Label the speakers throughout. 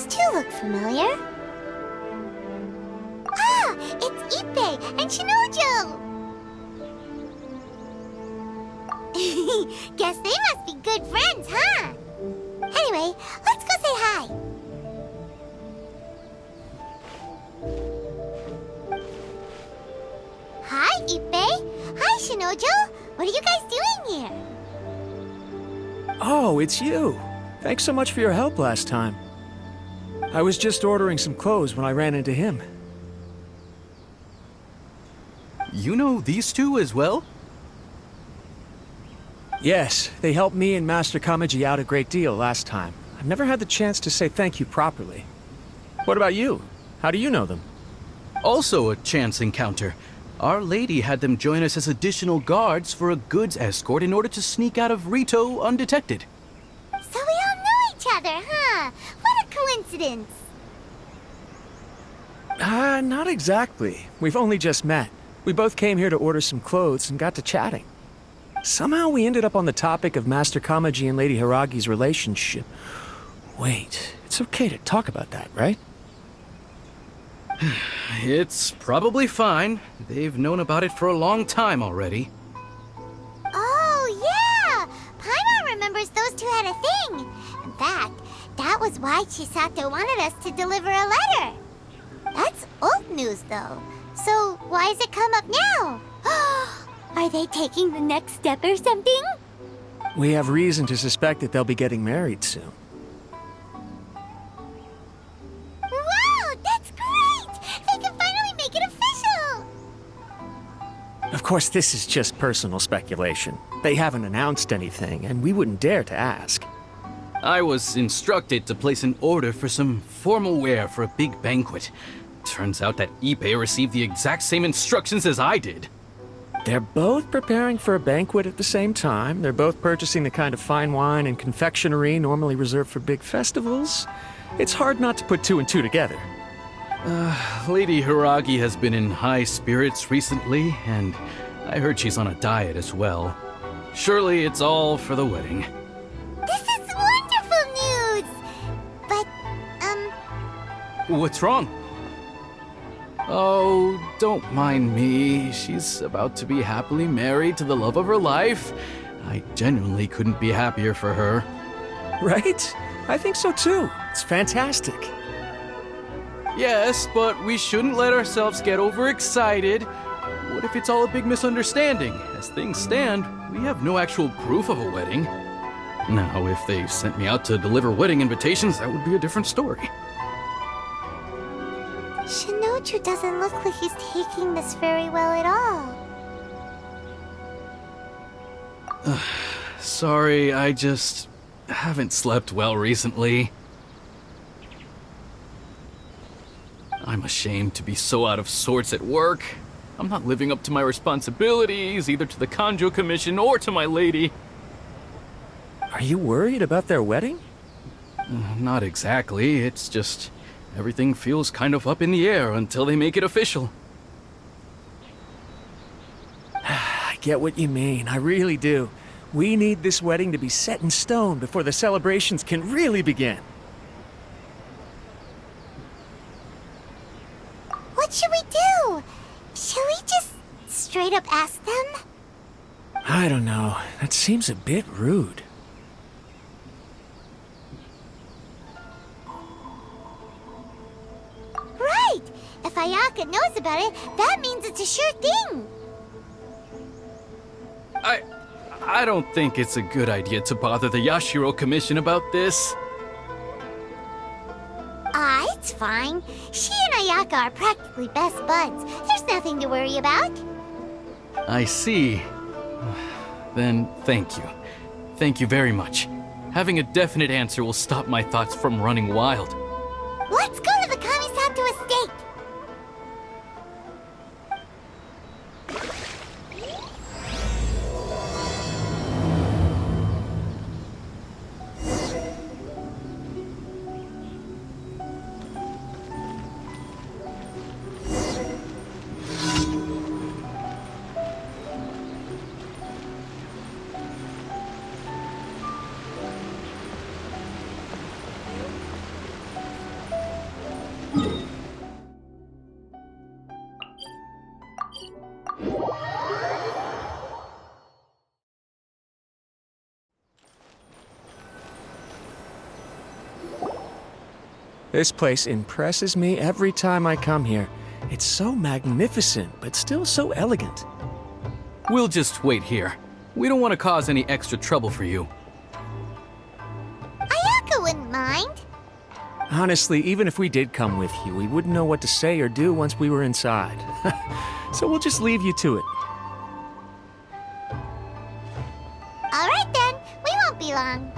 Speaker 1: Those two look familiar. Ah! It's Ippei and Shinojo! Guess they must be good friends, huh? Anyway, let's go say hi. Hi, Ippei. Hi, Shinojo. What are you guys doing here?
Speaker 2: Oh, it's you. Thanks so much for your help last time. I was just ordering some clothes when I ran into him.
Speaker 3: You know these two as well?
Speaker 2: Yes, they helped me and Master Kamaji out a great deal last time. I've never had the chance to say thank you properly. What about you? How do you know them?
Speaker 3: Also a chance encounter. Our lady had them join us as additional guards for a goods escort in order to sneak out of Rito undetected.
Speaker 1: So we all know each other, huh? What a coincidence.
Speaker 2: Not exactly. We've only just met. We both came here to order some clothes and got to chatting. Somehow we ended up on the topic of Master Kamaji and Lady Hiragi's relationship. Wait, it's okay to talk about that, right?
Speaker 3: It's probably fine. They've known about it for a long time already.
Speaker 1: Oh, yeah! Paimon remembers those two had a thing. In fact, that was why Chisato wanted us to deliver a letter. That's old news, though. So why has it come up now? Are they taking the next step or something?
Speaker 2: We have reason to suspect that they'll be getting married soon.
Speaker 1: Wow, that's great! They can finally make it official!
Speaker 2: Of course, this is just personal speculation. They haven't announced anything, and we wouldn't dare to ask.
Speaker 3: I was instructed to place an order for some formal wear for a big banquet. Turns out that Ippei received the exact same instructions as I did.
Speaker 2: They're both preparing for a banquet at the same time. They're both purchasing the kind of fine wine and confectionery normally reserved for big festivals. It's hard not to put two and two together.
Speaker 3: Lady Hiragi has been in high spirits recently, and I heard she's on a diet as well. Surely it's all for the wedding.
Speaker 1: This is wonderful news! But,
Speaker 3: What's wrong? Oh, don't mind me. She's about to be happily married to the love of her life. I genuinely couldn't be happier for her.
Speaker 2: Right? I think so too. It's fantastic.
Speaker 3: Yes, but we shouldn't let ourselves get overexcited. What if it's all a big misunderstanding? As things stand, we have no actual proof of a wedding. Now, if they sent me out to deliver wedding invitations, that would be a different story.
Speaker 1: Shinoju doesn't look like he's taking this very well at all.
Speaker 3: Sorry, I just haven't slept well recently. I'm ashamed to be so out of sorts at work. I'm not living up to my responsibilities, either to the Kanjo Commission or to my lady.
Speaker 2: Are you worried about their wedding?
Speaker 3: Not exactly, it's just everything feels kind of up in the air until they make it official.
Speaker 2: I get what you mean, I really do. We need this wedding to be set in stone before the celebrations can really begin.
Speaker 1: What should we do? Should we just straight up ask them?
Speaker 2: I don't know. That seems a bit rude.
Speaker 1: Right! If Ayaka knows about it, that means it's a sure thing!
Speaker 3: I don't think it's a good idea to bother the Yashiro Commission about this.
Speaker 1: It's fine. She and Ayaka are practically best buds. There's nothing to worry about.
Speaker 3: I see. Then thank you. Thank you very much. Having a definite answer will stop my thoughts from running wild.
Speaker 1: Let's go to the Kamisato estate!
Speaker 2: This place impresses me every time I come here. It's so magnificent, but still so elegant.
Speaker 3: We'll just wait here. We don't want to cause any extra trouble for you.
Speaker 1: Ayaka wouldn't mind.
Speaker 2: Honestly, even if we did come with you, we wouldn't know what to say or do once we were inside. So we'll just leave you to it.
Speaker 1: All right then, we won't be long.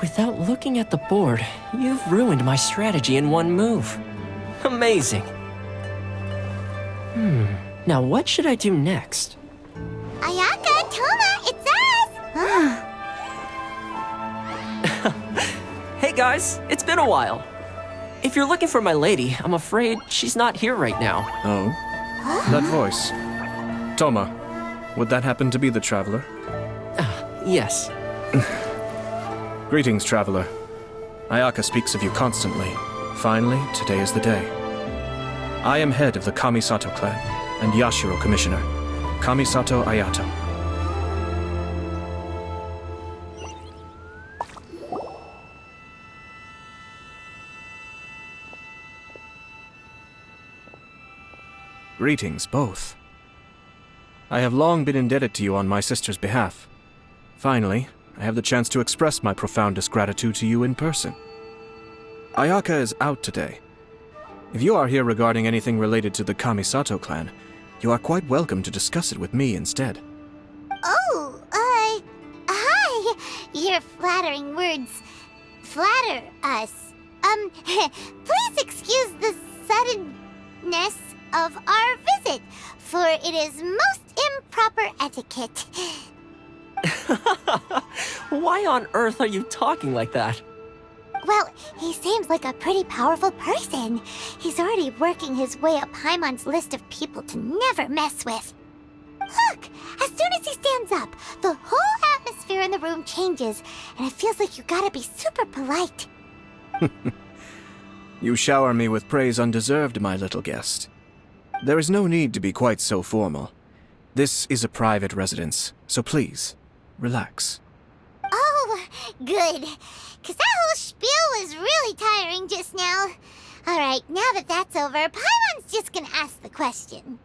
Speaker 4: Without looking at the board, you've ruined my strategy in one move. Amazing. Now what should I do next?
Speaker 1: Ayaka, Toma, it's us!
Speaker 4: Hey guys, it's been a while. If you're looking for my lady, I'm afraid she's not here right now.
Speaker 5: Oh? That voice. Toma, would that happen to be the traveler?
Speaker 4: Yes.
Speaker 5: Greetings, traveler. Ayaka speaks of you constantly. Finally, today is the day. I am head of the Kamisato clan and Yashiro commissioner, Kamisato Ayato. Greetings, both. I have long been indebted to you on my sister's behalf. Finally, I have the chance to express my profoundest gratitude to you in person. Ayaka is out today. If you are here regarding anything related to the Kamisato clan, you are quite welcome to discuss it with me instead.
Speaker 1: Oh, hi! Your flattering words flatter us. Please excuse the suddenness of our visit, for it is most improper etiquette.
Speaker 4: Why on earth are you talking like that?
Speaker 1: Well, he seems like a pretty powerful person. He's already working his way up Paimon's list of people to never mess with. Look, as soon as he stands up, the whole atmosphere in the room changes, and it feels like you gotta be super polite.
Speaker 5: You shower me with praise undeserved, my little guest. There is no need to be quite so formal. This is a private residence, so please, relax.
Speaker 1: Oh, good. 'Cause that whole spiel was really tiring just now. Alright, now that that's over, Paimon's just gonna ask the question.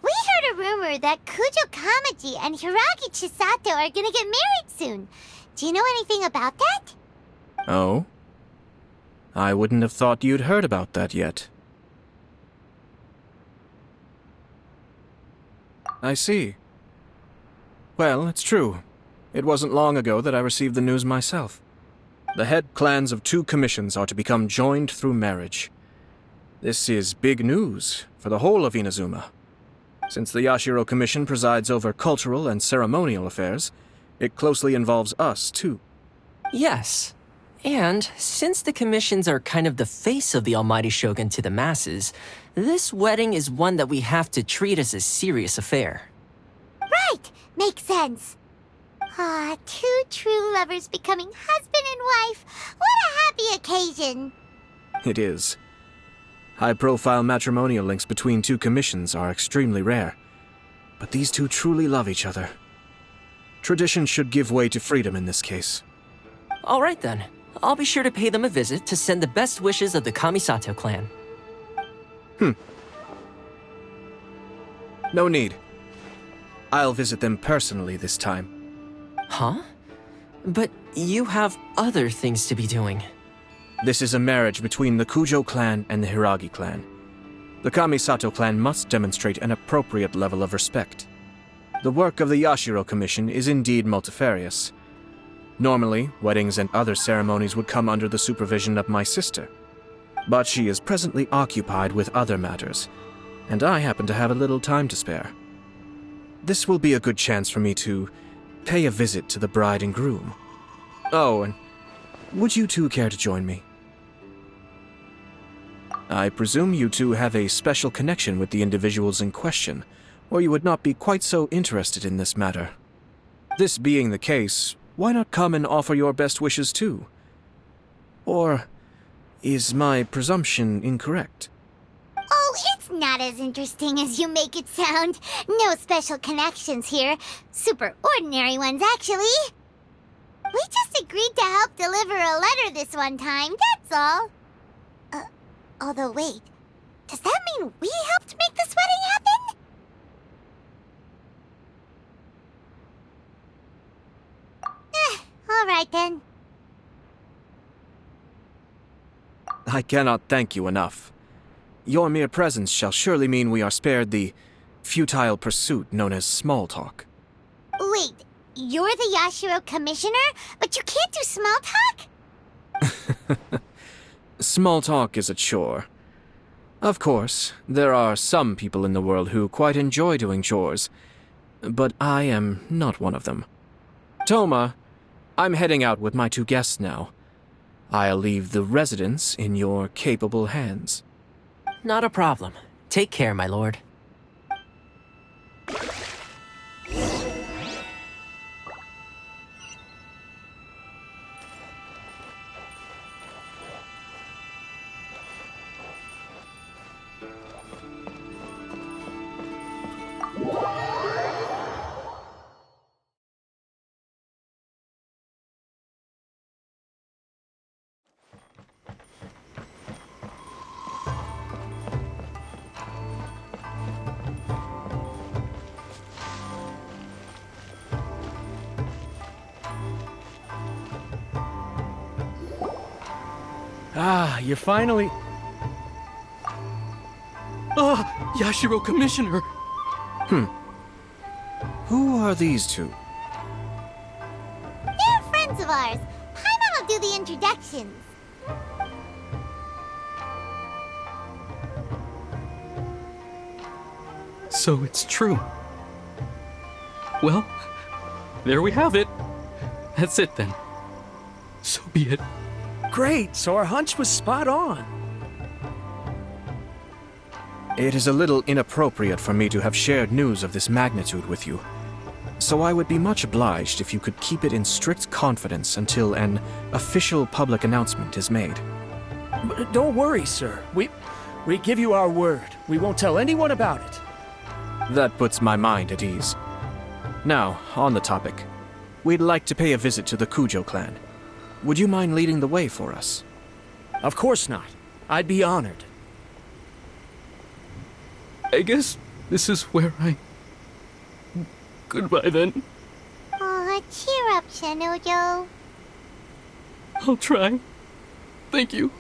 Speaker 1: We heard a rumor that Kujo Kamaji and Hiragi Chisato are gonna get married soon. Do you know anything about that?
Speaker 5: Oh? I wouldn't have thought you'd heard about that yet. I see. Well, it's true. It wasn't long ago that I received the news myself. The head clans of 2 commissions are to become joined through marriage. This is big news for the whole of Inazuma. Since the Yashiro Commission presides over cultural and ceremonial affairs, it closely involves us, too.
Speaker 4: Yes. And since the commissions are kind of the face of the Almighty Shogun to the masses, this wedding is one that we have to treat as a serious affair.
Speaker 1: Right! Makes sense. Ah, 2 true lovers becoming husband and wife. What a happy occasion.
Speaker 5: It is. High-profile matrimonial links between 2 commissions are extremely rare. But these 2 truly love each other. Tradition should give way to freedom in this case.
Speaker 4: All right then. I'll be sure to pay them a visit to send the best wishes of the Kamisato clan.
Speaker 5: No need. I'll visit them personally this time.
Speaker 4: Huh? But you have other things to be doing.
Speaker 5: This is a marriage between the Kujo clan and the Hiragi clan. The Kamisato clan must demonstrate an appropriate level of respect. The work of the Yashiro Commission is indeed multifarious. Normally, weddings and other ceremonies would come under the supervision of my sister. But she is presently occupied with other matters, and I happen to have a little time to spare. this will be a good chance for me to pay a visit to the bride and groom. Oh, and would you two care to join me? I presume you two have a special connection with the individuals in question, or you would not be quite so interested in this matter. This being the case, why not come and offer your best wishes too? Or is my presumption incorrect?
Speaker 1: Oh, it's not as interesting as you make it sound. No special connections here. Super ordinary ones, actually. We just agreed to help deliver a letter this one time, that's all. Although wait, does that mean we helped make this wedding happen? All right then.
Speaker 5: I cannot thank you enough. Your mere presence shall surely mean we are spared the futile pursuit known as small talk.
Speaker 1: Wait, you're the Yashiro commissioner, but you can't do small talk?
Speaker 5: Small talk is a chore. Of course, there are some people in the world who quite enjoy doing chores, but I am not one of them. Toma, I'm heading out with my two guests now. I'll leave the residence in your capable hands.
Speaker 4: Not a problem. Take care, my lord.
Speaker 2: Ah, you finally...
Speaker 3: Ah, Yashiro Commissioner!
Speaker 5: Who are these two?
Speaker 1: They're friends of ours. Paimon will do the introductions.
Speaker 3: So it's true. Well, there we have it. That's it then. So be it.
Speaker 2: Great, so our hunch was spot on.
Speaker 5: It is a little inappropriate for me to have shared news of this magnitude with you, so I would be much obliged if you could keep it in strict confidence until an official public announcement is made.
Speaker 2: But don't worry, sir. We give you our word. We won't tell anyone about it.
Speaker 5: That puts my mind at ease. Now, on the topic. We'd like to pay a visit to the Kujo clan. Would you mind leading the way for us?
Speaker 2: Of course not. I'd be honored.
Speaker 3: I guess this is where I... Goodbye then.
Speaker 1: Aw, cheer up, Shanojo.
Speaker 3: I'll try. Thank you.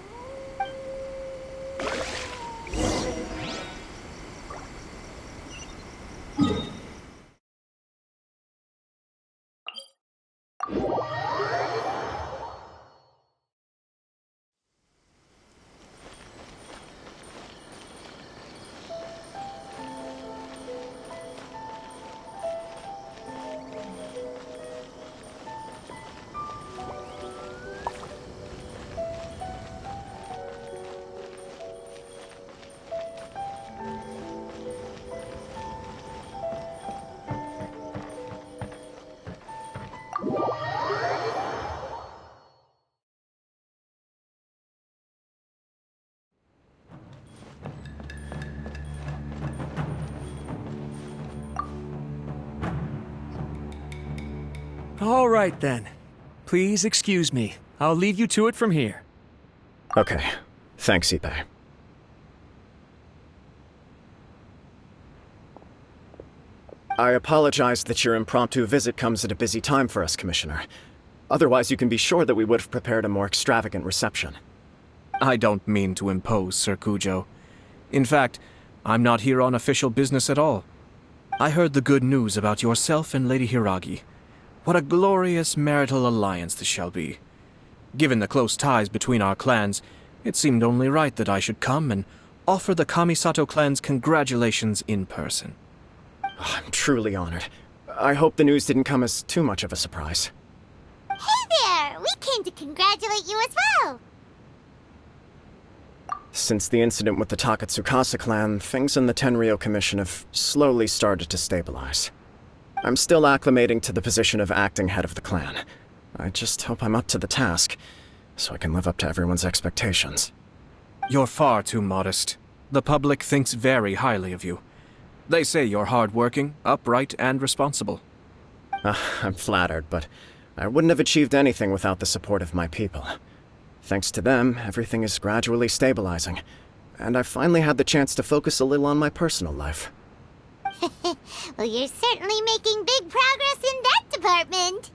Speaker 2: All right, then. Please excuse me. I'll leave you to it from here.
Speaker 6: Okay. Thanks, Ippei. I apologize that your impromptu visit comes at a busy time for us, Commissioner. Otherwise, you can be sure that we would have prepared a more extravagant reception.
Speaker 5: I don't mean to impose, Sir Kujo. In fact, I'm not here on official business at all. I heard the good news about yourself and Lady Hiragi. What a glorious marital alliance this shall be. Given the close ties between our clans, it seemed only right that I should come and offer the Kamisato clan's congratulations in person.
Speaker 6: Oh, I'm truly honored. I hope the news didn't come as too much of a surprise.
Speaker 1: Hey there! We came to congratulate you as well!
Speaker 6: Since the incident with the Takatsukasa clan, things in the Tenryou Commission have slowly started to stabilize. I'm still acclimating to the position of acting head of the clan. I just hope I'm up to the task, so I can live up to everyone's expectations.
Speaker 5: You're far too modest. The public thinks very highly of you. They say you're hardworking, upright, and responsible.
Speaker 6: I'm flattered, but I wouldn't have achieved anything without the support of my people. Thanks to them, everything is gradually stabilizing, and I've finally had the chance to focus a little on my personal life.
Speaker 1: Well, you're certainly making big progress in that department.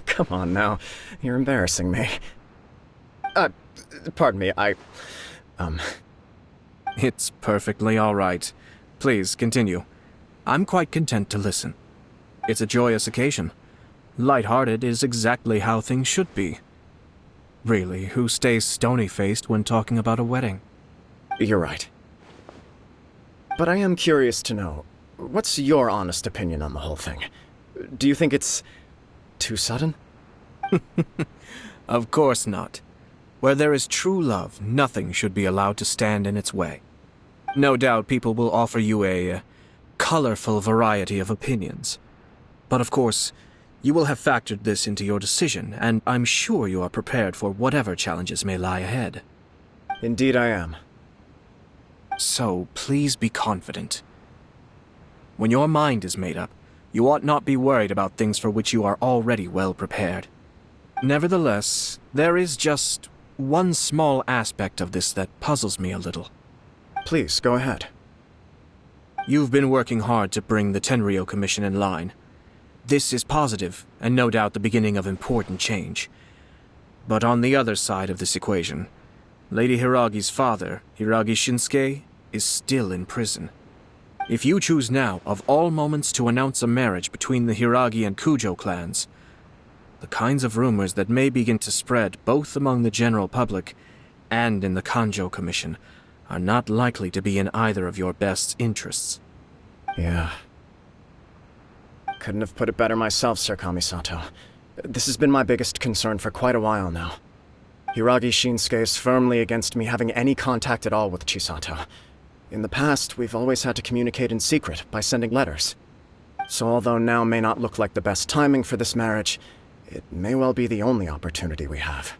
Speaker 6: Come on now, you're embarrassing me. Pardon me,
Speaker 5: It's perfectly all right. Please, continue. I'm quite content to listen. It's a joyous occasion. Light-hearted is exactly how things should be. Really, who stays stony-faced when talking about a wedding?
Speaker 6: You're right. But I am curious to know, what's your honest opinion on the whole thing? Do you think it's too sudden?
Speaker 5: Of course not. Where there is true love, nothing should be allowed to stand in its way. No doubt people will offer you a colorful variety of opinions. But of course, you will have factored this into your decision, and I'm sure you are prepared for whatever challenges may lie ahead.
Speaker 6: Indeed I am.
Speaker 5: So, please be confident. When your mind is made up, you ought not be worried about things for which you are already well prepared. Nevertheless, there is just one small aspect of this that puzzles me a little.
Speaker 6: Please, go ahead.
Speaker 5: You've been working hard to bring the Tenryou Commission in line. This is positive, and no doubt the beginning of important change. But on the other side of this equation, Lady Hiragi's father, Hiragi Shinsuke, is still in prison. If you choose now, of all moments, to announce a marriage between the Hiragi and Kujo clans, the kinds of rumors that may begin to spread both among the general public and in the Kanjo Commission are not likely to be in either of your best interests.
Speaker 6: Yeah. Couldn't have put it better myself, Sir Kamisato. This has been my biggest concern for quite a while now. Hiragi Shinsuke is firmly against me having any contact at all with Chisato. In the past, we've always had to communicate in secret by sending letters. So although now may not look like the best timing for this marriage, it may well be the only opportunity we have.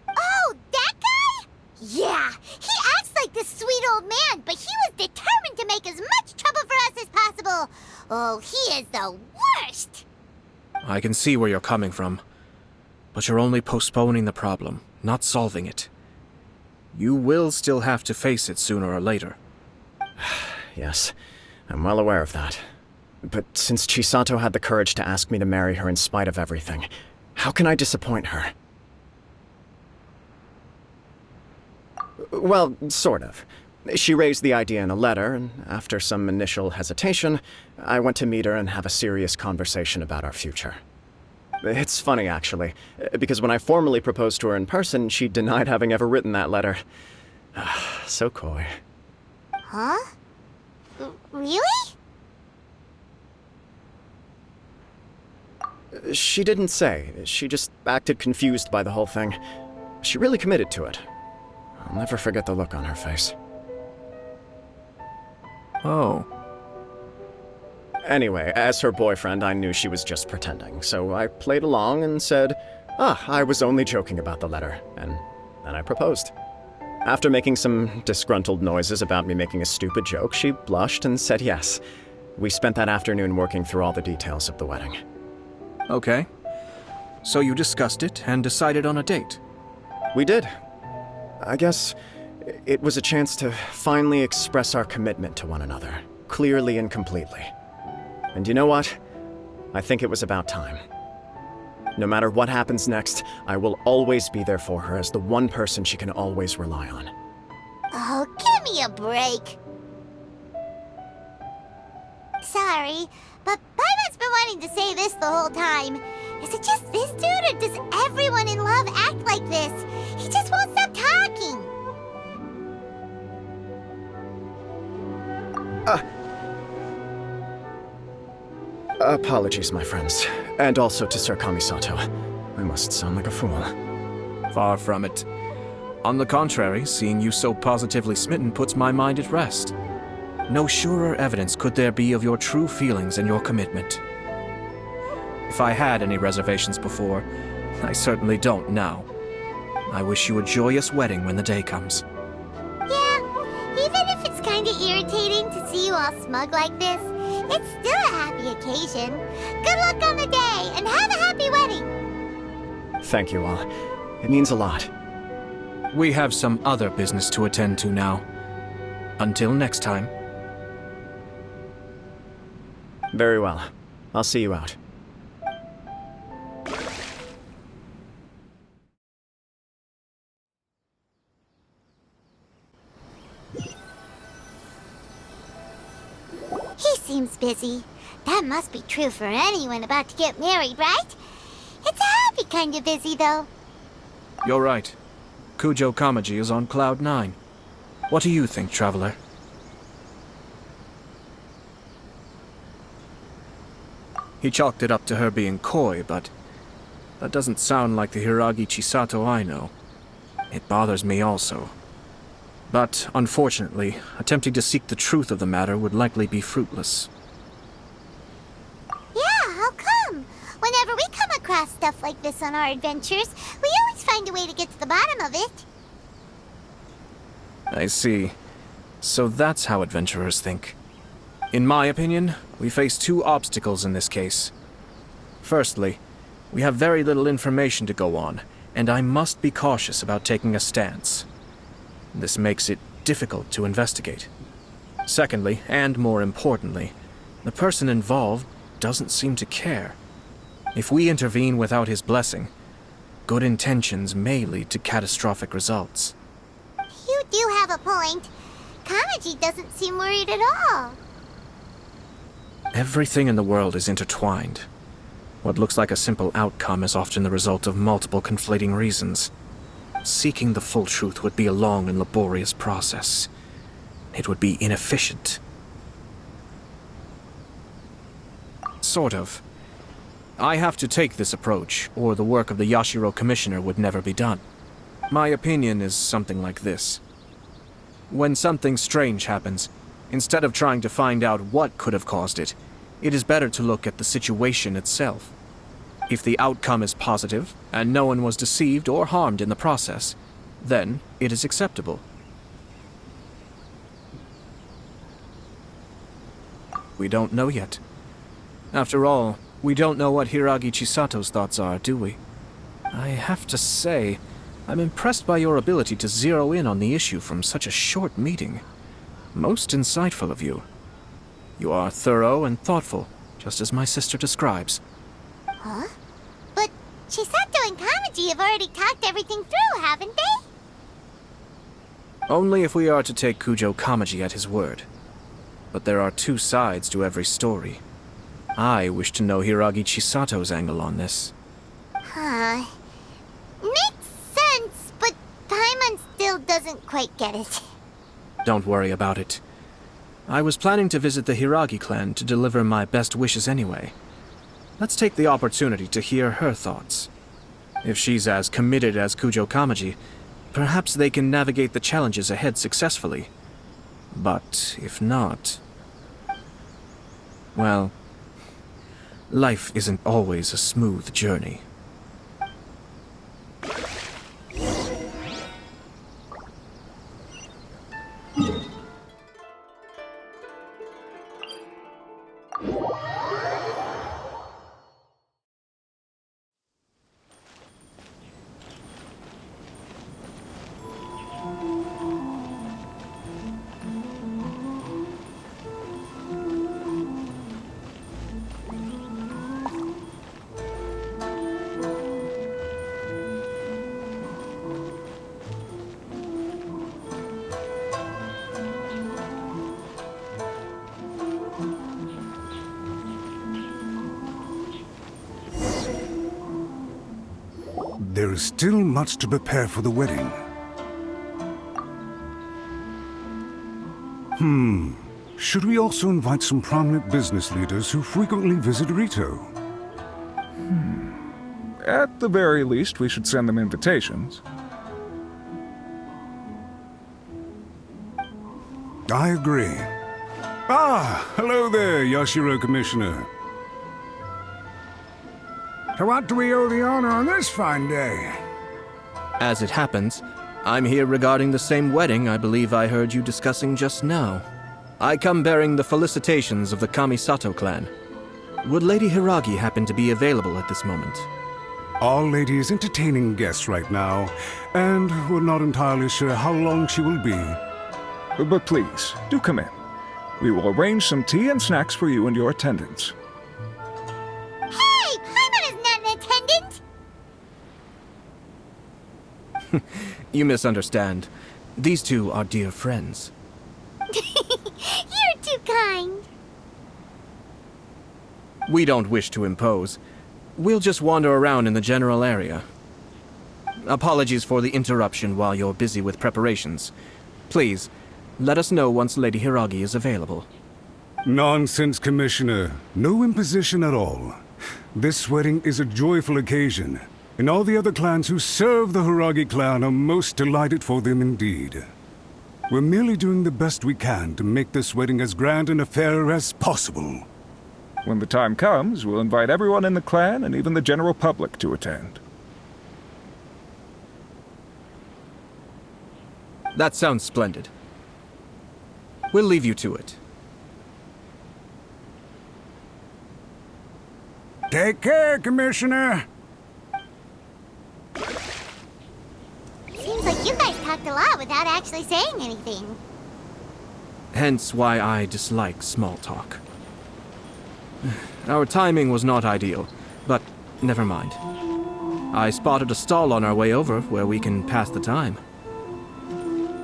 Speaker 1: Oh, that guy? Yeah, he acts like this sweet old man, but he was determined to make as much trouble for us as possible. Oh, he is the worst!
Speaker 5: I can see where you're coming from, but you're only postponing the problem, not solving it. You will still have to face it sooner or later.
Speaker 6: Yes, I'm well aware of that. But since Chisato had the courage to ask me to marry her in spite of everything, how can I disappoint her? Well, sort of. She raised the idea in a letter, and after some initial hesitation, I went to meet her and have a serious conversation about our future. It's funny, actually, because when I formally proposed to her in person, she denied having ever written that letter. So coy.
Speaker 1: Huh? Really?
Speaker 6: She didn't say. She just acted confused by the whole thing. She really committed to it. I'll never forget the look on her face.
Speaker 5: Oh.
Speaker 6: Anyway, as her boyfriend, I knew she was just pretending, so I played along and said, I was only joking about the letter, and then I proposed. After making some disgruntled noises about me making a stupid joke, she blushed and said yes. We spent that afternoon working through all the details of the wedding.
Speaker 5: Okay. So you discussed it and decided on a date?
Speaker 6: We did. I guess it was a chance to finally express our commitment to one another, clearly and completely. And you know what? I think it was about time. No matter what happens next, I will always be there for her as the one person she can always rely on.
Speaker 1: Oh, give me a break. Sorry, but Paimon's been wanting to say this the whole time. Is it just this dude, or does everyone in love act like this? He just won't stop talking.
Speaker 6: Apologies, my friends. And also to Sir Kamisato. I must sound like a fool.
Speaker 5: Far from it. On the contrary, seeing you so positively smitten puts my mind at rest. No surer evidence could there be of your true feelings and your commitment. If I had any reservations before, I certainly don't now. I wish you a joyous wedding when the day comes.
Speaker 1: Yeah, even if it's kinda irritating to see you all smug like this, it's still a happy occasion. Good luck on the day, and have a happy wedding!
Speaker 6: Thank you all. It means a lot.
Speaker 5: We have some other business to attend to now. Until next time.
Speaker 6: Very well. I'll see you out.
Speaker 1: He seems busy. That must be true for anyone about to get married, right? It's a happy kind of busy, though.
Speaker 5: You're right. Kujo Kamaji is on Cloud 9. What do you think, Traveler? He chalked it up to her being coy, but that doesn't sound like the Hiragi Chisato I know. It bothers me also. But, unfortunately, attempting to seek the truth of the matter would likely be fruitless.
Speaker 1: Yeah, how come? Whenever we come across stuff like this on our adventures, we always find a way to get to the bottom of it.
Speaker 5: I see. So that's how adventurers think. In my opinion, we face two obstacles in this case. Firstly, we have very little information to go on, and I must be cautious about taking a stance. This makes it difficult to investigate. Secondly, and more importantly, the person involved doesn't seem to care. If we intervene without his blessing, good intentions may lead to catastrophic results.
Speaker 1: You do have a point. Kamaji doesn't seem worried at all.
Speaker 5: Everything in the world is intertwined. What looks like a simple outcome is often the result of multiple conflating reasons. Seeking the full truth would be a long and laborious process. It would be inefficient. Sort of. I have to take this approach, or the work of the Yashiro Commissioner would never be done. My opinion is something like this. When something strange happens, instead of trying to find out what could have caused it, it is better to look at the situation itself. If the outcome is positive, and no one was deceived or harmed in the process, then it is acceptable. We don't know yet. After all, we don't know what Hiragi Chisato's thoughts are, do we? I have to say, I'm impressed by your ability to zero in on the issue from such a short meeting. Most insightful of you. You are thorough and thoughtful, just as my sister describes.
Speaker 1: Huh? But Chisato and Kamaji have already talked everything through, haven't they?
Speaker 5: Only if we are to take Kujo Kamaji at his word. But there are two sides to every story. I wish to know Hiragi Chisato's angle on this.
Speaker 1: Huh. Makes sense, but Paimon still doesn't quite get it.
Speaker 5: Don't worry about it. I was planning to visit the Hiragi clan to deliver my best wishes anyway. Let's take the opportunity to hear her thoughts. If she's as committed as Kujo Kamaji, perhaps they can navigate the challenges ahead successfully. But if not... well, life isn't always a smooth journey.
Speaker 7: There is still much to prepare for the wedding. should we also invite some prominent business leaders who frequently visit Rito?
Speaker 8: At the very least, we should send them invitations.
Speaker 7: I agree. Ah, hello there, Yashiro Commissioner.
Speaker 9: To what do we owe the honor on this fine day?
Speaker 5: As it happens, I'm here regarding the same wedding I believe I heard you discussing just now. I come bearing the felicitations of the Kamisato clan. Would Lady Hiragi happen to be available at this moment?
Speaker 7: Our lady is entertaining guests right now, and we're not entirely sure how long she will be.
Speaker 8: But please, do come in. We will arrange some tea and snacks for you and your attendants.
Speaker 1: Hey, Paimon is not an attendant!
Speaker 5: You misunderstand. These two are dear friends.
Speaker 1: You're too kind.
Speaker 5: We don't wish to impose. We'll just wander around in the general area. Apologies for the interruption while you're busy with preparations. Please, let us know once Lady Hiragi is available.
Speaker 7: Nonsense, Commissioner. No imposition at all. This wedding is a joyful occasion, and all the other clans who serve the Hiragi clan are most delighted for them indeed. We're merely doing the best we can to make this wedding as grand an affair as possible.
Speaker 8: When the time comes, we'll invite everyone in the clan and even the general public to attend.
Speaker 5: That sounds splendid. We'll leave you to it.
Speaker 9: Take care, Commissioner.
Speaker 1: Seems like you guys talked a lot without actually saying anything.
Speaker 5: Hence why I dislike small talk. Our timing was not ideal, but never mind. I spotted a stall on our way over where we can pass the time.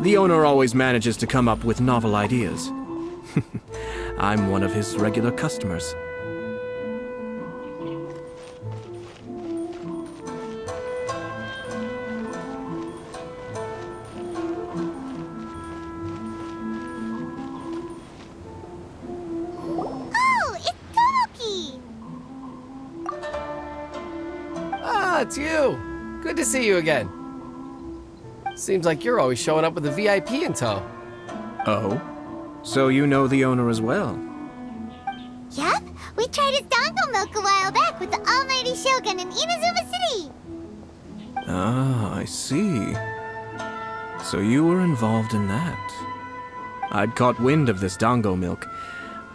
Speaker 5: The owner always manages to come up with novel ideas. I'm one of his regular customers.
Speaker 1: Oh, it's Tomoki!
Speaker 10: Ah, it's you! Good to see you again. Seems like you're always showing up with a VIP in tow.
Speaker 5: Oh? So you know the owner as well?
Speaker 1: Yup, we tried his dango milk a while back with the almighty Shogun in Inazuma City.
Speaker 5: Ah, I see. So you were involved in that. I'd caught wind of this dango milk,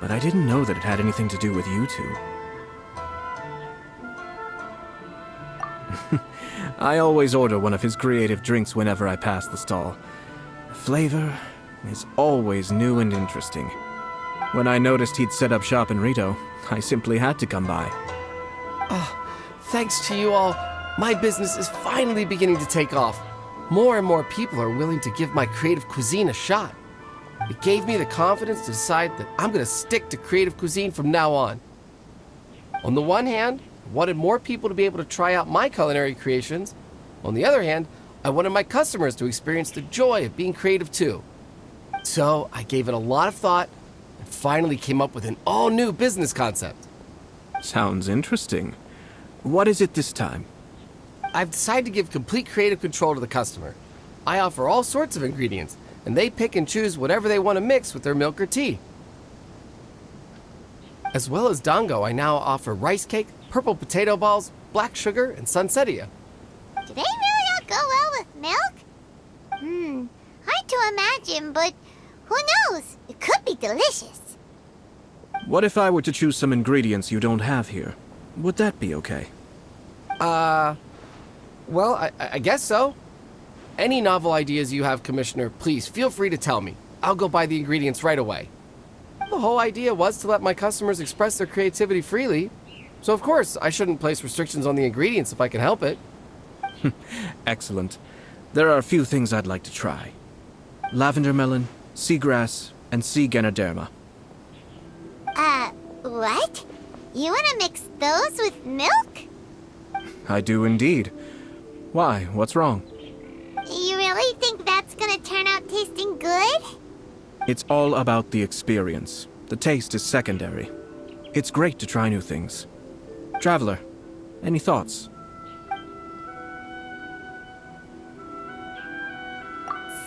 Speaker 5: but I didn't know that it had anything to do with you two. I always order one of his creative drinks whenever I pass the stall. The flavor is always new and interesting. When I noticed he'd set up shop in Rito, I simply had to come by.
Speaker 10: Thanks to you all, my business is finally beginning to take off. More and more people are willing to give my creative cuisine a shot. It gave me the confidence to decide that I'm going to stick to creative cuisine from now on. On the one hand, I wanted more people to be able to try out my culinary creations. On the other hand, I wanted my customers to experience the joy of being creative too. So I gave it a lot of thought and finally came up with an all-new business concept.
Speaker 5: Sounds interesting. What is it this time?
Speaker 10: I've decided to give complete creative control to the customer. I offer all sorts of ingredients, and they pick and choose whatever they want to mix with their milk or tea. As well as dango, I now offer rice cake, purple potato balls, black sugar, and sunsettia.
Speaker 1: Do they really all go well with milk? Hard to imagine, but who knows? It could be delicious.
Speaker 5: What if I were to choose some ingredients you don't have here? Would that be okay?
Speaker 10: Well, I guess so. Any novel ideas you have, Commissioner, please feel free to tell me. I'll go buy the ingredients right away. The whole idea was to let my customers express their creativity freely. So of course, I shouldn't place restrictions on the ingredients if I can help it.
Speaker 5: Excellent. There are a few things I'd like to try. Lavender melon, seagrass, and sea ganoderma.
Speaker 1: What? You wanna mix those with milk?
Speaker 5: I do indeed. Why? What's wrong?
Speaker 1: You really think that's gonna turn out tasting good?
Speaker 5: It's all about the experience. The taste is secondary. It's great to try new things. Traveler, any thoughts?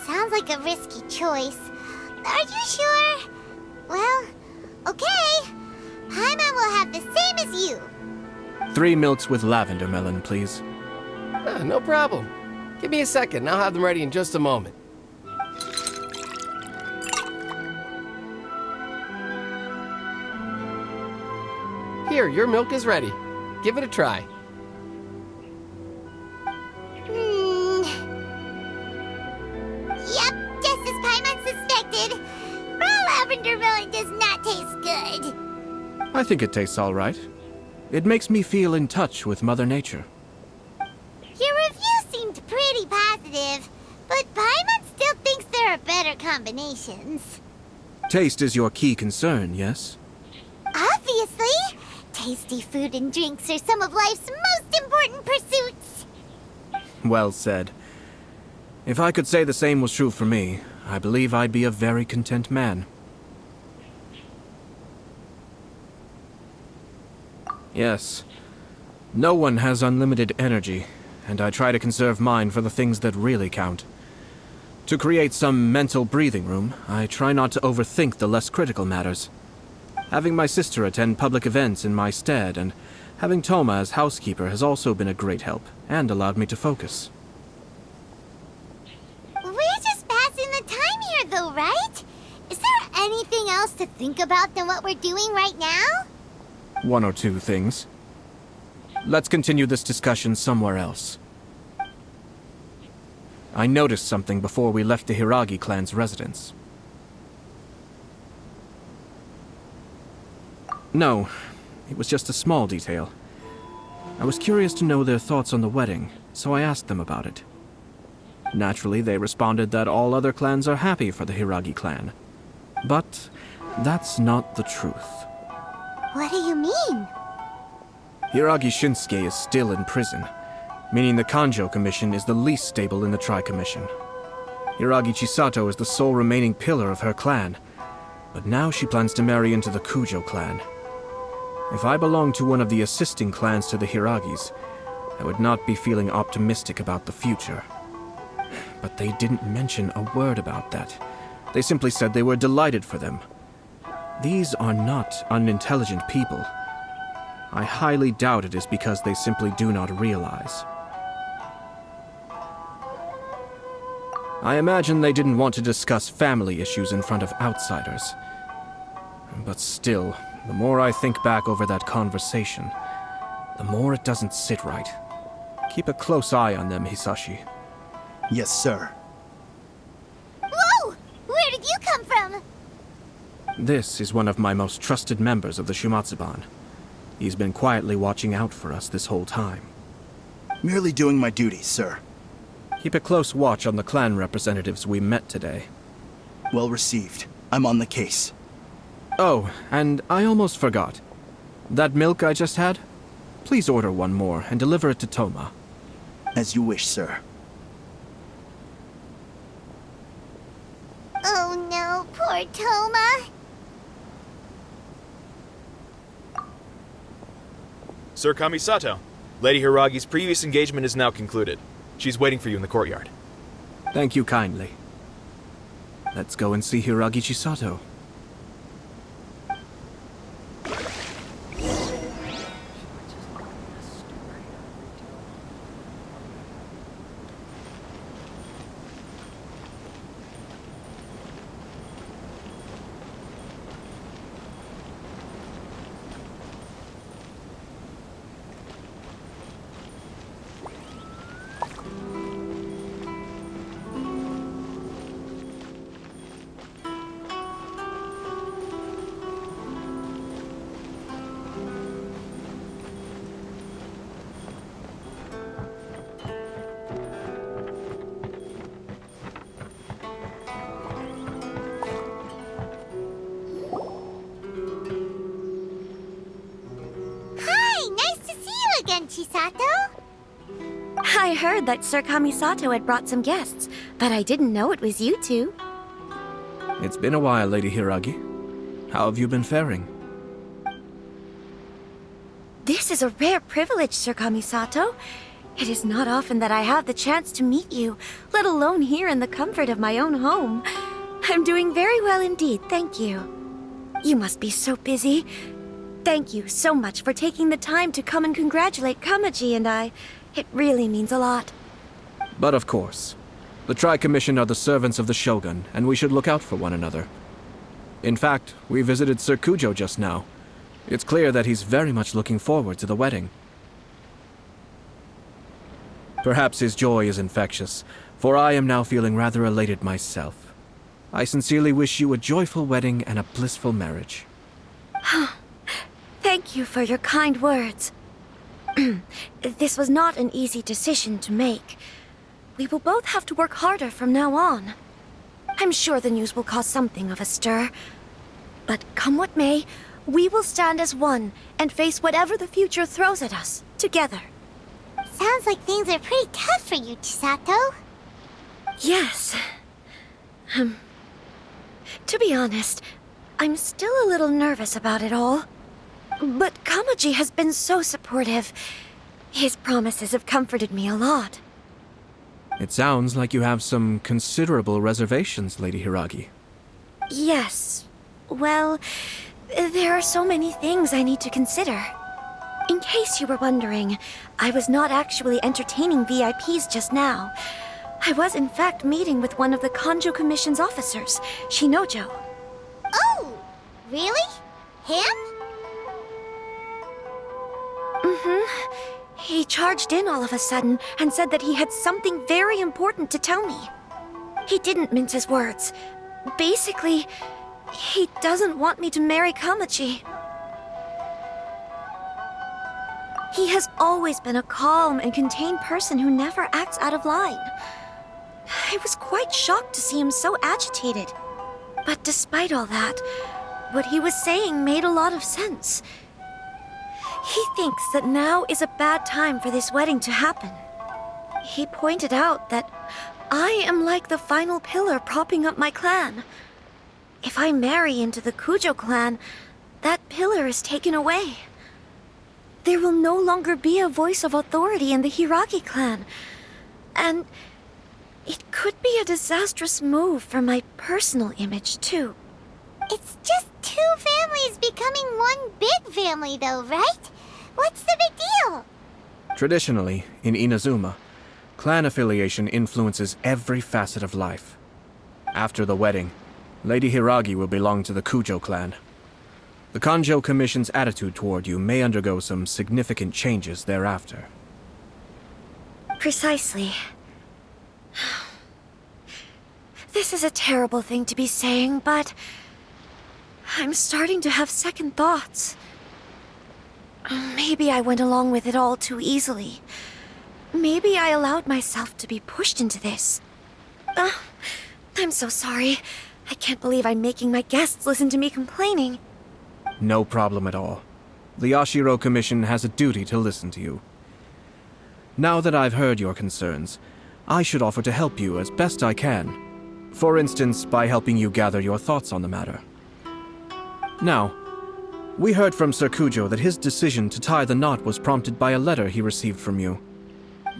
Speaker 1: Sounds like a risky choice. Are you sure? Well, okay. Paimon will have the same as you.
Speaker 5: 3 milks with lavender melon, please.
Speaker 10: No problem. Give me a second, and I'll have them ready in just a moment. Here, your milk is ready. Give it a try.
Speaker 1: Yep, just as Paimon suspected. Raw lavender melon does not taste good.
Speaker 5: I think it tastes all right. It makes me feel in touch with Mother Nature.
Speaker 1: Your review seemed pretty positive, but Paimon still thinks there are better combinations.
Speaker 5: Taste is your key concern, yes?
Speaker 1: Obviously! Tasty food and drinks are some of life's most important pursuits.
Speaker 5: Well said. If I could say the same was true for me, I believe I'd be a very content man. Yes. No one has unlimited energy, and I try to conserve mine for the things that really count. To create some mental breathing room, I try not to overthink the less critical matters. Having my sister attend public events in my stead and having Toma as housekeeper has also been a great help and allowed me to focus.
Speaker 1: We're just passing the time here though, right? Is there anything else to think about than what we're doing right now?
Speaker 5: 1 or 2 things. Let's continue this discussion somewhere else. I noticed something before we left the Hiragi clan's residence. No, it was just a small detail. I was curious to know their thoughts on the wedding, so I asked them about it. Naturally, they responded that all other clans are happy for the Hiragi clan. But that's not the truth.
Speaker 1: What do you mean?
Speaker 5: Hiragi Shinsuke is still in prison, meaning the Kanjo Commission is the least stable in the Tri-Commission. Hiragi Chisato is the sole remaining pillar of her clan, but now she plans to marry into the Kujo clan. If I belonged to one of the assisting clans to the Hiragis, I would not be feeling optimistic about the future. But they didn't mention a word about that. They simply said they were delighted for them. These are not unintelligent people. I highly doubt it is because they simply do not realize. I imagine they didn't want to discuss family issues in front of outsiders. But still, the more I think back over that conversation, the more it doesn't sit right. Keep a close eye on them, Hisashi.
Speaker 11: Yes, sir.
Speaker 1: Whoa! Where did you come from?
Speaker 5: This is one of my most trusted members of the Shumatsuban. He's been quietly watching out for us this whole time.
Speaker 11: Merely doing my duty, sir.
Speaker 5: Keep a close watch on the clan representatives we met today.
Speaker 11: Well received. I'm on the case.
Speaker 5: Oh, and I almost forgot. That milk I just had? Please order one more and deliver it to Toma.
Speaker 11: As you wish, sir.
Speaker 1: Oh no, poor Toma.
Speaker 12: Sir Kamisato, Lady Hiragi's previous engagement is now concluded. She's waiting for you in the courtyard.
Speaker 5: Thank you kindly. Let's go and see Hiragi Chisato.
Speaker 1: Chisato?
Speaker 13: I heard that Sir Kamisato had brought some guests, but I didn't know it was you two.
Speaker 5: It's been a while, Lady Hiragi. How have you been faring?
Speaker 13: This is a rare privilege, Sir Kamisato. It is not often that I have the chance to meet you, let alone here in the comfort of my own home. I'm doing very well indeed, thank you. You must be so busy. Thank you so much for taking the time to come and congratulate Kamaji and I. It really means a lot.
Speaker 5: But of course. The Tri-Commission are the servants of the Shogun, and we should look out for one another. In fact, we visited Sir Kujo just now. It's clear that he's very much looking forward to the wedding. Perhaps his joy is infectious, for I am now feeling rather elated myself. I sincerely wish you a joyful wedding and a blissful marriage.
Speaker 13: Thank you for your kind words. This was not an easy decision to make. We will both have to work harder from now on. I'm sure the news will cause something of a stir. But come what may, we will stand as one and face whatever the future throws at us, together.
Speaker 1: Sounds like things are pretty tough for you, Chisato.
Speaker 13: Yes. To be honest, I'm still a little nervous about it all. But Kamaji has been so supportive. His promises have comforted me a lot.
Speaker 5: It sounds like you have some considerable reservations, Lady Hiragi.
Speaker 13: Yes. Well, there are so many things I need to consider. In case you were wondering, I was not actually entertaining VIPs just now. I was in fact meeting with one of the Kanjo Commission's officers, Shinojo.
Speaker 1: Oh, really? Him?
Speaker 13: He charged in all of a sudden and said that he had something very important to tell me. He didn't mince his words. Basically, he doesn't want me to marry Kamaji. He has always been a calm and contained person who never acts out of line. I was quite shocked to see him so agitated. But despite all that, what he was saying made a lot of sense. He thinks that now is a bad time for this wedding to happen. He pointed out that I am like the final pillar propping up my clan. If I marry into the Kujo clan, that pillar is taken away. There will no longer be a voice of authority in the Hiragi clan. And it could be a disastrous move for my personal image, too.
Speaker 1: It's just two families becoming one big family, though, right? What's the big deal?
Speaker 5: Traditionally, in Inazuma, clan affiliation influences every facet of life. After the wedding, Lady Hiragi will belong to the Kujo clan. The Kanjo Commission's attitude toward you may undergo some significant changes thereafter.
Speaker 13: Precisely. This is a terrible thing to be saying, but I'm starting to have second thoughts. Maybe I went along with it all too easily. Maybe I allowed myself to be pushed into this. I'm so sorry. I can't believe I'm making my guests listen to me complaining.
Speaker 5: No problem at all. The Yashiro Commission has a duty to listen to you. Now that I've heard your concerns, I should offer to help you as best I can. For instance, by helping you gather your thoughts on the matter. Now, we heard from Sir Kujo that his decision to tie the knot was prompted by a letter he received from you.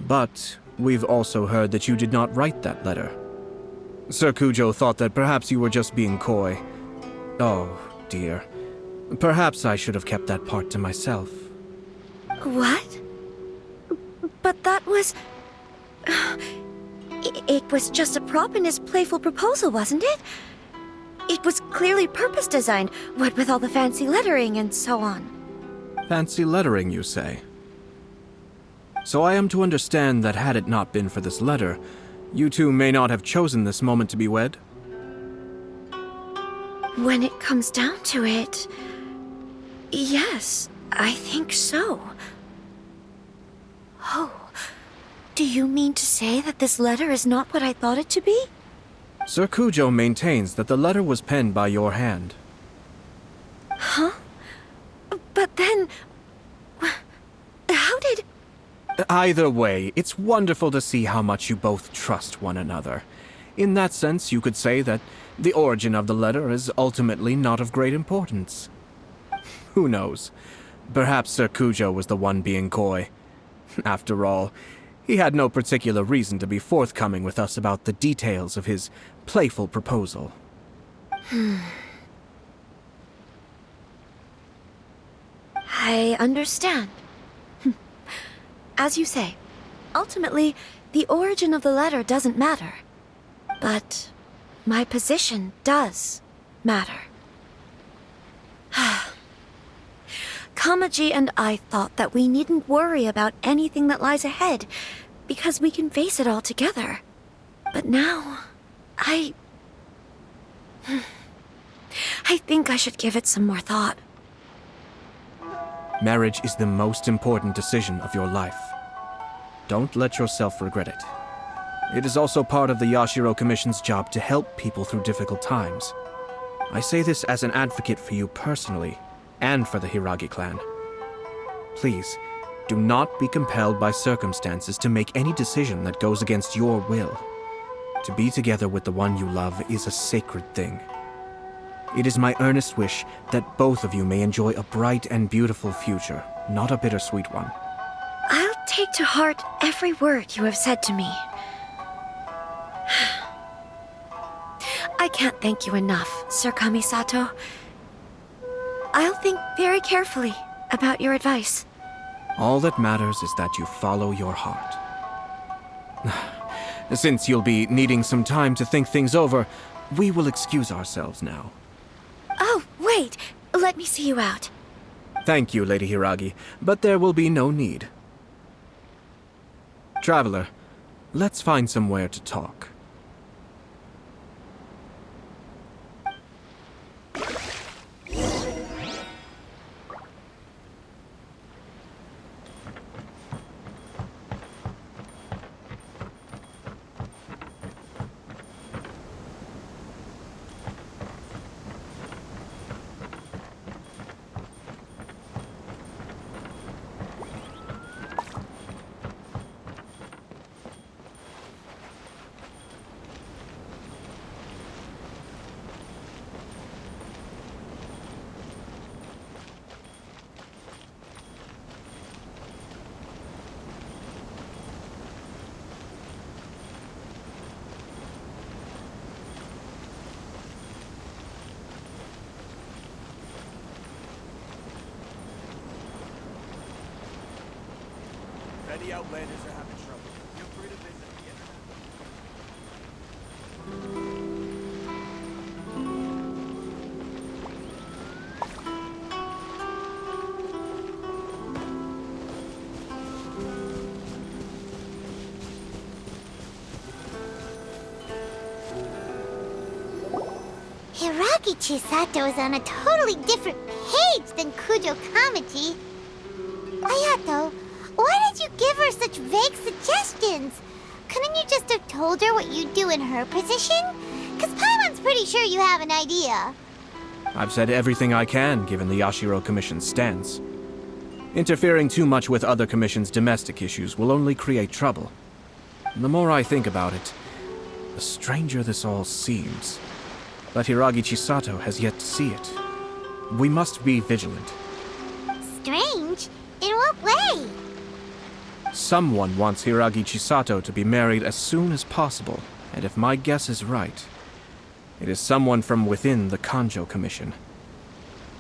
Speaker 5: But we've also heard that you did not write that letter. Sir Kujo thought that perhaps you were just being coy. Oh, dear. Perhaps I should have kept that part to myself.
Speaker 13: What? But that was... It was just a prop in his playful proposal, wasn't it? It was clearly purpose-designed, what with all the fancy lettering and so on.
Speaker 5: Fancy lettering, you say? So I am to understand that had it not been for this letter, you two may not have chosen this moment to be wed?
Speaker 13: When it comes down to it... yes, I think so. Oh, do you mean to say that this letter is not what I thought it to be?
Speaker 5: Sir Kujo maintains that the letter was penned by your hand.
Speaker 13: Huh? But then... how did...
Speaker 5: Either way, it's wonderful to see how much you both trust one another. In that sense, you could say that the origin of the letter is ultimately not of great importance. Who knows? Perhaps Sir Kujo was the one being coy. After all, he had no particular reason to be forthcoming with us about the details of his playful proposal.
Speaker 13: I understand. As you say, ultimately, the origin of the letter doesn't matter. But my position does matter. Kamaji and I thought that we needn't worry about anything that lies ahead, because we can face it all together. But now, I think I should give it some more thought.
Speaker 5: Marriage is the most important decision of your life. Don't let yourself regret it. It is also part of the Yashiro Commission's job to help people through difficult times. I say this as an advocate for you personally, and for the Hiragi clan. Please, do not be compelled by circumstances to make any decision that goes against your will. To be together with the one you love is a sacred thing. It is my earnest wish that both of you may enjoy a bright and beautiful future, not a bittersweet one.
Speaker 13: I'll take to heart every word you have said to me. I can't thank you enough, Sir Kamisato. I'll think very carefully about your advice.
Speaker 5: All that matters is that you follow your heart. Since you'll be needing some time to think things over, we will excuse ourselves now.
Speaker 13: Oh, wait! Let me see you out.
Speaker 5: Thank you, Lady Hiragi, but there will be no need. Traveler, let's find somewhere to talk.
Speaker 14: Any outlanders are having trouble, feel free to visit the internet.
Speaker 1: Hiragi Chisato is on a totally different page than Kujo Kamaji. Ayato, why did you give her such vague suggestions? Couldn't you just have told her what you'd do in her position? Because Paimon's pretty sure you have an idea.
Speaker 5: I've said everything I can, given the Yashiro Commission's stance. Interfering too much with other commissions' domestic issues will only create trouble. The more I think about it, the stranger this all seems. But Hiragi Chisato has yet to see it. We must be vigilant.
Speaker 1: Strange? In what way?
Speaker 5: Someone wants Hiragi Chisato to be married as soon as possible, and if my guess is right, it is someone from within the Kanjo Commission.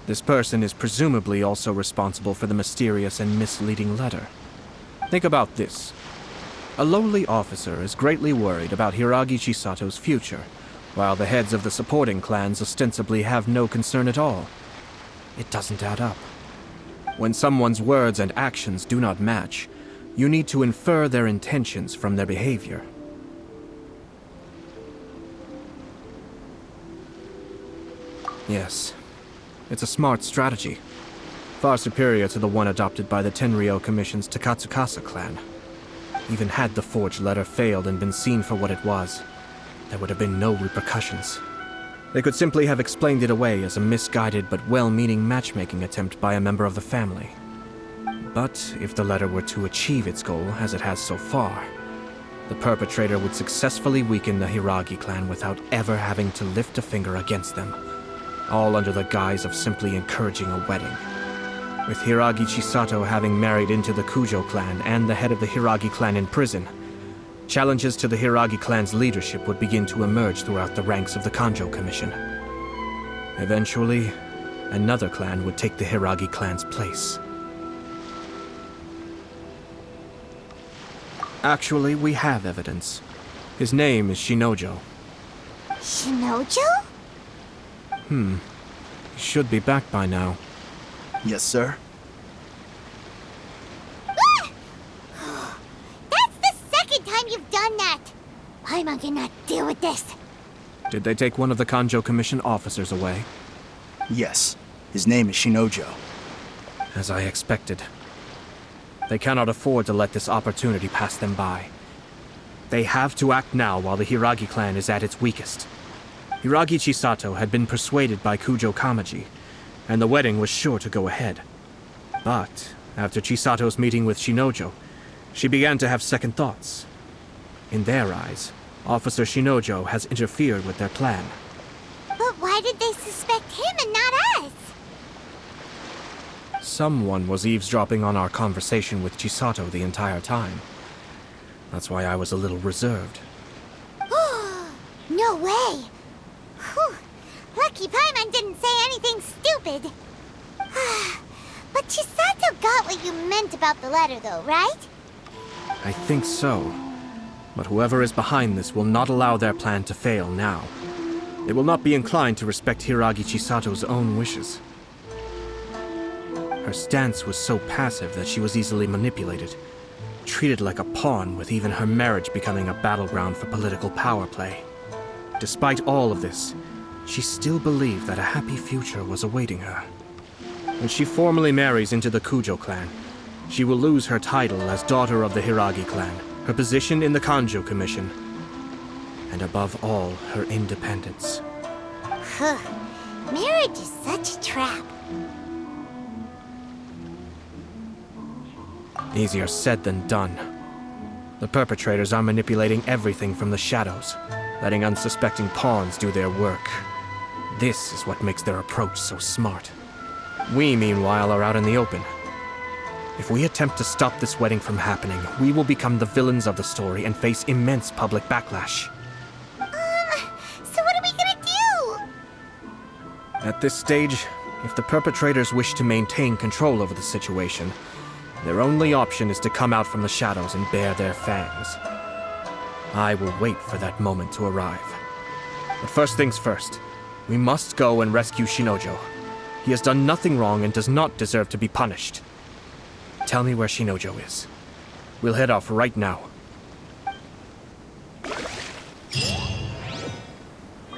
Speaker 5: This person is presumably also responsible for the mysterious and misleading letter. Think about this. A lowly officer is greatly worried about Hiragi Chisato's future, while the heads of the supporting clans ostensibly have no concern at all. It doesn't add up. When someone's words and actions do not match, you need to infer their intentions from their behavior. Yes, it's a smart strategy. Far superior to the one adopted by the Tenryou Commission's Takatsukasa clan. Even had the forged letter failed and been seen for what it was, there would have been no repercussions. They could simply have explained it away as a misguided but well-meaning matchmaking attempt by a member of the family. But if the letter were to achieve its goal, as it has so far, the perpetrator would successfully weaken the Hiragi clan without ever having to lift a finger against them, all under the guise of simply encouraging a wedding. With Hiragi Chisato having married into the Kujo clan and the head of the Hiragi clan in prison, challenges to the Hiragi clan's leadership would begin to emerge throughout the ranks of the Kanjo Commission. Eventually, another clan would take the Hiragi clan's place. Actually, we have evidence. His name is Shinojo.
Speaker 1: Shinojo?
Speaker 5: He should be back by now.
Speaker 11: Yes, sir.
Speaker 1: That's the second time you've done that! Paimon cannot deal with this.
Speaker 5: Did they take one of the Kanjo Commission officers away?
Speaker 11: Yes. His name is Shinojo.
Speaker 5: As I expected. They cannot afford to let this opportunity pass them by. They have to act now while the Hiragi clan is at its weakest. Hiragi Chisato had been persuaded by Kujo Kamaji, and the wedding was sure to go ahead. But, after Chisato's meeting with Shinojo, she began to have second thoughts. In their eyes, Officer Shinojo has interfered with their plan.
Speaker 1: But why did they suspect him and not us?
Speaker 5: Someone was eavesdropping on our conversation with Chisato the entire time. That's why I was a little reserved.
Speaker 1: No way! Whew. Lucky Paimon didn't say anything stupid. But Chisato got what you meant about the letter though, right?
Speaker 5: I think so. But whoever is behind this will not allow their plan to fail now. They will not be inclined to respect Hiragi Chisato's own wishes. Her stance was so passive that she was easily manipulated, treated like a pawn, with even her marriage becoming a battleground for political power play. Despite all of this, she still believed that a happy future was awaiting her. When she formally marries into the Kujo clan, she will lose her title as daughter of the Hiragi clan, her position in the Kanjo Commission, and above all, her independence.
Speaker 1: Marriage is such a trap.
Speaker 5: Easier said than done. The perpetrators are manipulating everything from the shadows, letting unsuspecting pawns do their work. This is what makes their approach so smart. We, meanwhile, are out in the open. If we attempt to stop this wedding from happening, we will become the villains of the story and face immense public backlash.
Speaker 1: So what are we gonna do?
Speaker 5: At this stage, if the perpetrators wish to maintain control over the situation, their only option is to come out from the shadows and bare their fangs. I will wait for that moment to arrive. But first things first, we must go and rescue Shinojo. He has done nothing wrong and does not deserve to be punished. Tell me where Shinojo is. We'll head off right now.